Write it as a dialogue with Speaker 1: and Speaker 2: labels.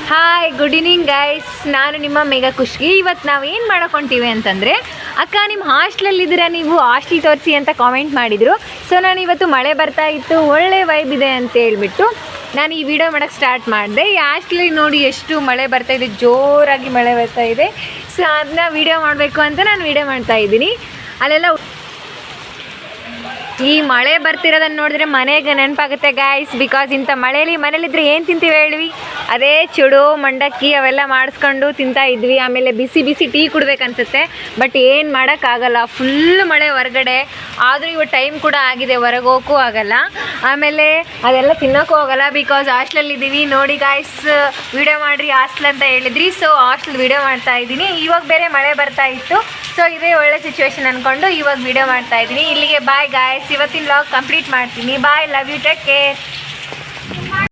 Speaker 1: Hi good evening guys, ನಾನು ನಿಮ್ಮ ಮೇಘ ಖುಷ್ಗಿ. ಇವತ್ತು ನಾವು ಏನು ಮಾಡಕೊಂತೀವಿ ಅಂತಂದರೆ, ಅಕ್ಕ ನಿಮ್ಮ ಹಾಸ್ಟ್ಲಲ್ಲಿದ್ದೀರಾ, ನೀವು ಹಾಸ್ಟ್ಲ್ ತೋರಿಸಿ ಅಂತ ಕಾಮೆಂಟ್ ಮಾಡಿದರು. ಸೊ ನಾನು ಇವತ್ತು ಮಳೆ ಬರ್ತಾ ಇತ್ತು, ಒಳ್ಳೆ ವೈಬ್ ಇದೆ ಅಂತ ಹೇಳ್ಬಿಟ್ಟು ನಾನು ಈ ವಿಡಿಯೋ ಮಾಡೋಕ್ಕೆ ಸ್ಟಾರ್ಟ್ ಮಾಡಿದೆ. ಈ ಹಾಸ್ಟ್ಲಲ್ಲಿ ನೋಡಿ ಎಷ್ಟು ಮಳೆ ಬರ್ತಾಯಿದೆ, ಜೋರಾಗಿ ಮಳೆ ಬರ್ತಾ ಇದೆ. ಸೊ ಅದನ್ನ ವಿಡಿಯೋ ಮಾಡಬೇಕು ಅಂತ ನಾನು ವಿಡಿಯೋ ಮಾಡ್ತಾಯಿದ್ದೀನಿ. ಅಲ್ಲೆಲ್ಲ ಈ ಮಳೆ ಬರ್ತಿರೋದನ್ನು ನೋಡಿದ್ರೆ ಮನೆಗೆ ನೆನಪಾಗುತ್ತೆ ಗಾಯ್ಸ್. ಬಿಕಾಸ್ ಇಂಥ ಮನೇಲಿದ್ದರೆ ಏನು ತಿಂತೀವಿ ಹೇಳ್ವಿ, ಅದೇ ಚುಡು ಮಂಡಕ್ಕಿ ಅವೆಲ್ಲ ಮಾಡಿಸ್ಕೊಂಡು ತಿಂತಾ ಇದ್ವಿ. ಆಮೇಲೆ ಬಿಸಿ ಬಿಸಿ ಟೀ ಕುಡ್ಬೇಕನ್ಸುತ್ತೆ, ಬಟ್ ಏನು ಮಾಡೋಕ್ಕಾಗಲ್ಲ, ಫುಲ್ ಮಳೆ ಹೊರಗಡೆ. ಆದರೂ ಇವತ್ತು ಟೈಮ್ ಕೂಡ ಆಗಿದೆ, ಹೊರಗೆ ಹೋಗೋಕ್ಕೂ ಆಗಲ್ಲ, ಆಮೇಲೆ ಅದೆಲ್ಲ ತಿನ್ನೋಕ್ಕೂ ಹೋಗಲ್ಲ. ಬಿಕಾಸ್ ಹಾಸ್ಟೆಲಲ್ಲಿದ್ದೀವಿ. ನೋಡಿ ಗಾಯ್ಸ್, ವಿಡಿಯೋ ಮಾಡಿರಿ ಹಾಸ್ಟೆಲ್ ಅಂತ ಹೇಳಿದ್ರಿ, ಸೊ ಹಾಸ್ಟೆಲ್ ವಿಡಿಯೋ ಮಾಡ್ತಾ ಇದ್ದೀನಿ. ಇವಾಗ ಬೇರೆ ಮಳೆ ಬರ್ತಾ ಇತ್ತು, ಸೊ ಇದೇ ಒಳ್ಳೆ ಸಿಚುವೇಶನ್ ಅಂದ್ಕೊಂಡು ಇವಾಗ ವಿಡಿಯೋ ಮಾಡ್ತಾ ಇದ್ದೀನಿ. ಇಲ್ಲಿಗೆ ಬಾಯ್ ಗಾಯ್ಸ್, ಇವತ್ತಿನ ವ್ಲಾಗ್ ಕಂಪ್ಲೀಟ್ ಮಾಡ್ತೀನಿ. ಬಾಯ್, ಲವ್ ಯು, ಟೇಕ್ ಕೇರ್.